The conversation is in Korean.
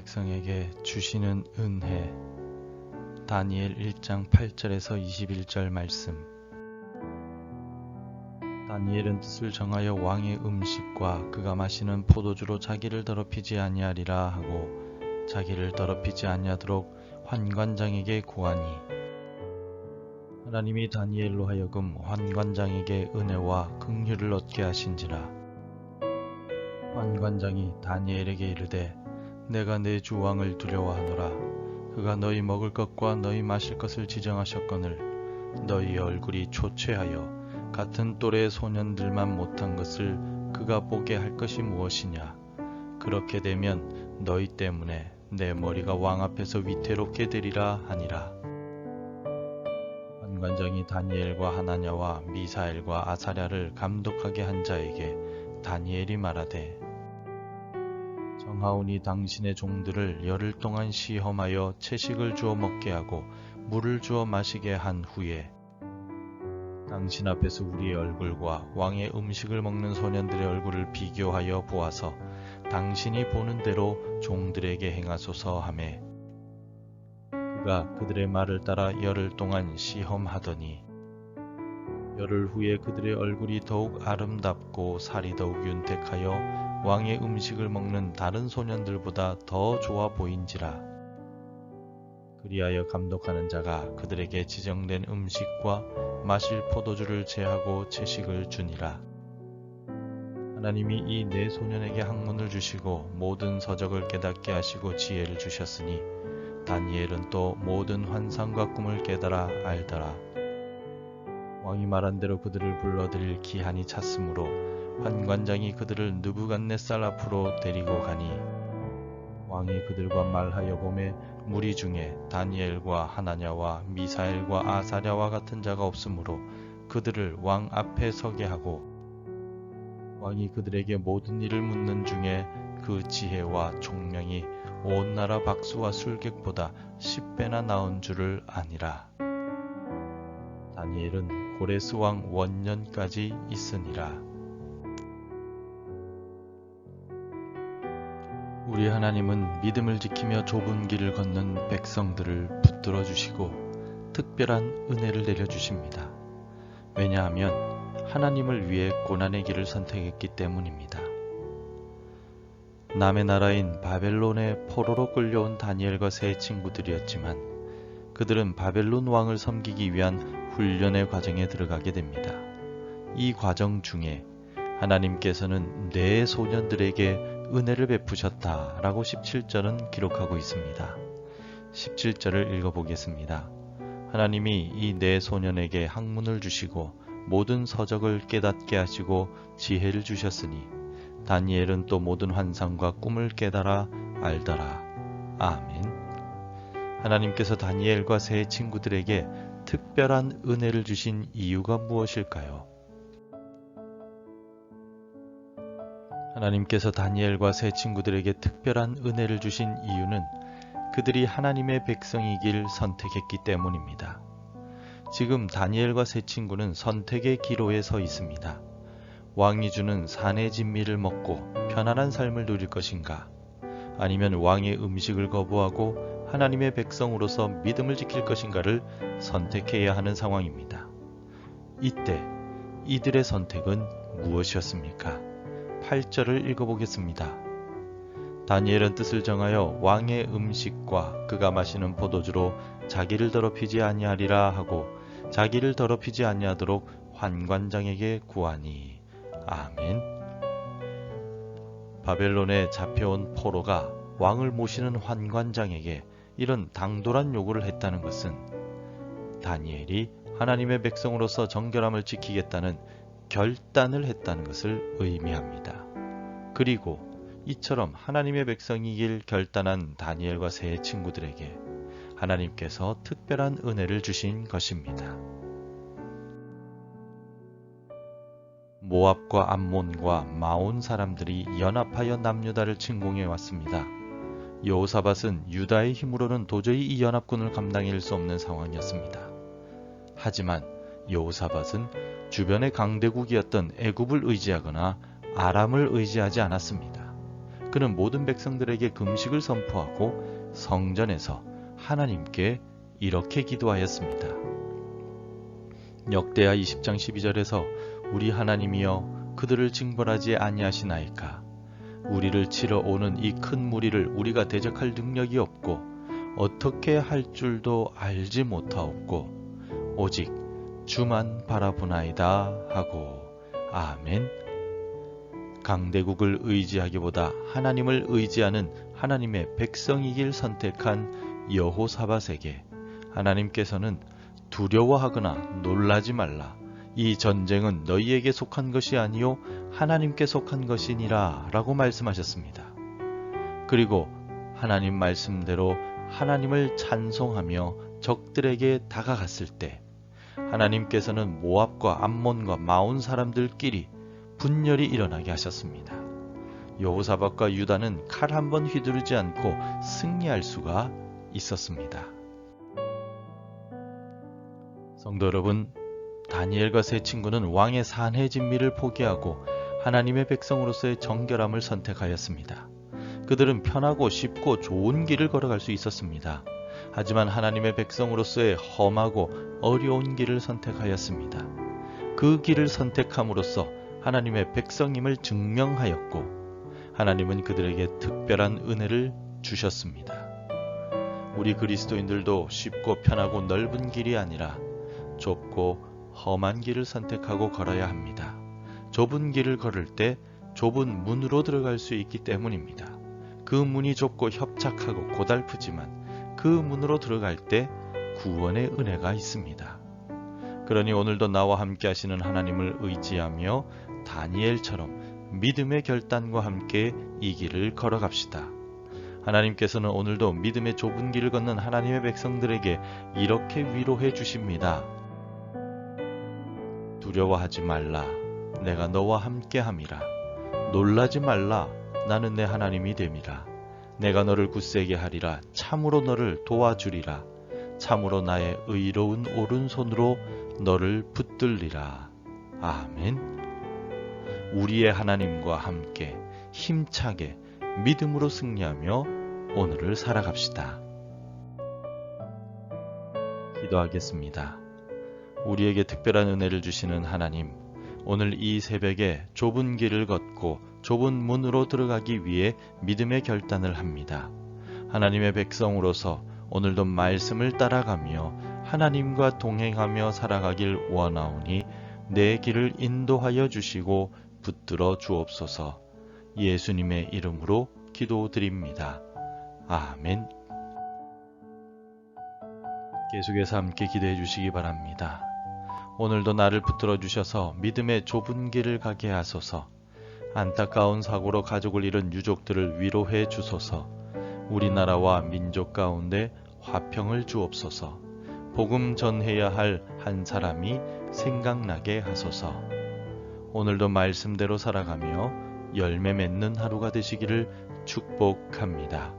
백성에게 주시는 은혜. 다니엘 1장 8절에서 21절 말씀. 다니엘은 뜻을 정하여 왕의 음식과 그가 마시는 포도주로 자기를 더럽히지 아니하리라 하고 자기를 더럽히지 아니하도록 환관장에게 구하니, 하나님이 다니엘로 하여금 환관장에게 은혜와 긍휼을 얻게 하신지라. 환관장이 다니엘에게 이르되, 내가 내 주 왕을 두려워하노라. 그가 너희 먹을 것과 너희 마실 것을 지정하셨거늘 너희 얼굴이 초췌하여 같은 또래의 소년들만 못한 것을 그가 보게 할 것이 무엇이냐. 그렇게 되면 너희 때문에 내 머리가 왕 앞에서 위태롭게 되리라 하니라. 환관장이 다니엘과 하나냐와 미사엘과 아사랴를 감독하게 한 자에게 다니엘이 말하되, 정하오니 당신의 종들을 열흘 동안 시험하여 채식을 주어 먹게 하고 물을 주어 마시게 한 후에 당신 앞에서 우리의 얼굴과 왕의 음식을 먹는 소년들의 얼굴을 비교하여 보아서 당신이 보는 대로 종들에게 행하소서 하매, 그가 그들의 말을 따라 열흘 동안 시험하더니 열흘 후에 그들의 얼굴이 더욱 아름답고 살이 더욱 윤택하여 왕의 음식을 먹는 다른 소년들보다 더 좋아 보인지라. 그리하여 감독하는 자가 그들에게 지정된 음식과 마실 포도주를 제하고 채식을 주니라. 하나님이 이 네 소년에게 학문을 주시고 모든 서적을 깨닫게 하시고 지혜를 주셨으니 다니엘은 또 모든 환상과 꿈을 깨달아 알더라. 왕이 말한 대로 그들을 불러들일 기한이 찼으므로 환관장이 그들을 느부갓네살 앞으로 데리고 가니, 왕이 그들과 말하여 보매 무리 중에 다니엘과 하나냐와 미사엘과 아사랴와 같은 자가 없으므로 그들을 왕 앞에 서게 하고, 왕이 그들에게 모든 일을 묻는 중에 그 지혜와 총명이 온 나라 박수와 술객보다 10배나 나은 줄을 아니라. 다니엘은 고레스 왕 원년까지 있으니라. 우리 하나님은 믿음을 지키며 좁은 길을 걷는 백성들을 붙들어 주시고 특별한 은혜를 내려주십니다. 왜냐하면 하나님을 위해 고난의 길을 선택했기 때문입니다. 남의 나라인 바벨론의 포로로 끌려온 다니엘과 세 친구들이었지만 그들은 바벨론 왕을 섬기기 위한 훈련의 과정에 들어가게 됩니다. 이 과정 중에 하나님께서는 네 소년들에게 은혜를 베푸셨다라고 17절은 기록하고 있습니다. 17절을 읽어보겠습니다. 하나님이 이 네 소년에게 학문을 주시고 모든 서적을 깨닫게 하시고 지혜를 주셨으니 다니엘은 또 모든 환상과 꿈을 깨달아 알더라. 아멘. 하나님께서 다니엘과 세 친구들에게 특별한 은혜를 주신 이유가 무엇일까요? 하나님께서 다니엘과 세 친구들에게 특별한 은혜를 주신 이유는 그들이 하나님의 백성이길 선택했기 때문입니다. 지금 다니엘과 세 친구는 선택의 기로에 서 있습니다. 왕이 주는 산의 진미를 먹고 편안한 삶을 누릴 것인가? 아니면 왕의 음식을 거부하고 하나님의 백성으로서 믿음을 지킬 것인가를 선택해야 하는 상황입니다. 이때 이들의 선택은 무엇이었습니까? 8절을 읽어보겠습니다. 다니엘은 뜻을 정하여 왕의 음식과 그가 마시는 포도주로 자기를 더럽히지 아니하리라 하고 자기를 더럽히지 아니하도록 환관장에게 구하니. 아멘. 바벨론에 잡혀온 포로가 왕을 모시는 환관장에게 이런 당돌한 요구를 했다는 것은 다니엘이 하나님의 백성으로서 정결함을 지키겠다는 결단을 했다는 것을 의미합니다. 그리고 이처럼 하나님의 백성이길 결단한 다니엘과 세 친구들에게 하나님께서 특별한 은혜를 주신 것입니다. 모압과 암몬과 마온 사람들이 연합하여 남유다를 침공해 왔습니다. 여호사밧은 유다의 힘으로는 도저히 이 연합군을 감당할 수 없는 상황이었습니다. 하지만 여호사밧은 주변의 강대국이었던 애굽을 의지하거나 아람을 의지하지 않았습니다. 그는 모든 백성들에게 금식을 선포하고 성전에서 하나님께 이렇게 기도하였습니다. 역대하 20장 12절에서 우리 하나님이여 그들을 징벌하지 아니하시나이까. 우리를 치러 오는 이 큰 무리를 우리가 대적할 능력이 없고 어떻게 할 줄도 알지 못하옵고 오직 주만 바라보나이다 하고. 아멘. 강대국을 의지하기보다 하나님을 의지하는 하나님의 백성이길 선택한 여호사밧에게 하나님께서는 두려워하거나 놀라지 말라. 이 전쟁은 너희에게 속한 것이 아니요 하나님께 속한 것이니라 라고 말씀하셨습니다. 그리고 하나님 말씀대로 하나님을 찬송하며 적들에게 다가갔을 때 하나님께서는 모압과 암몬과 마온 사람들끼리 분열이 일어나게 하셨습니다. 여호사밧과 유다는 칼 한 번 휘두르지 않고 승리할 수가 있었습니다. 성도 여러분, 다니엘과 세 친구는 왕의 산해 진미를 포기하고 하나님의 백성으로서의 정결함을 선택하였습니다. 그들은 편하고 쉽고 좋은 길을 걸어갈 수 있었습니다. 하지만 하나님의 백성으로서의 험하고 어려운 길을 선택하였습니다. 그 길을 선택함으로써 하나님의 백성임을 증명하였고 하나님은 그들에게 특별한 은혜를 주셨습니다. 우리 그리스도인들도 쉽고 편하고 넓은 길이 아니라 좁고 험한 길을 선택하고 걸어야 합니다. 좁은 길을 걸을 때 좁은 문으로 들어갈 수 있기 때문입니다. 그 문이 좁고 협착하고 고달프지만 그 문으로 들어갈 때 구원의 은혜가 있습니다. 그러니 오늘도 나와 함께 하시는 하나님을 의지하며 다니엘처럼 믿음의 결단과 함께 이 길을 걸어갑시다. 하나님께서는 오늘도 믿음의 좁은 길을 걷는 하나님의 백성들에게 이렇게 위로해 주십니다. 두려워하지 말라. 내가 너와 함께 함이라. 놀라지 말라. 나는 내 하나님이 됨이라. 내가 너를 굳세게 하리라. 참으로 너를 도와주리라. 참으로 나의 의로운 오른손으로 너를 붙들리라. 아멘. 우리의 하나님과 함께 힘차게 믿음으로 승리하며 오늘을 살아갑시다. 기도하겠습니다. 우리에게 특별한 은혜를 주시는 하나님, 오늘 이 새벽에 좁은 길을 걷고 좁은 문으로 들어가기 위해 믿음의 결단을 합니다. 하나님의 백성으로서 오늘도 말씀을 따라가며 하나님과 동행하며 살아가길 원하오니 내 길을 인도하여 주시고 붙들어 주옵소서. 예수님의 이름으로 기도드립니다. 아멘. 계속해서 함께 기도해 주시기 바랍니다. 오늘도 나를 붙들어 주셔서 믿음의 좁은 길을 가게 하소서. 안타까운 사고로 가족을 잃은 유족들을 위로해 주소서. 우리나라와 민족 가운데 화평을 주옵소서. 복음 전해야 할 한 사람이 생각나게 하소서. 오늘도 말씀대로 살아가며 열매 맺는 하루가 되시기를 축복합니다.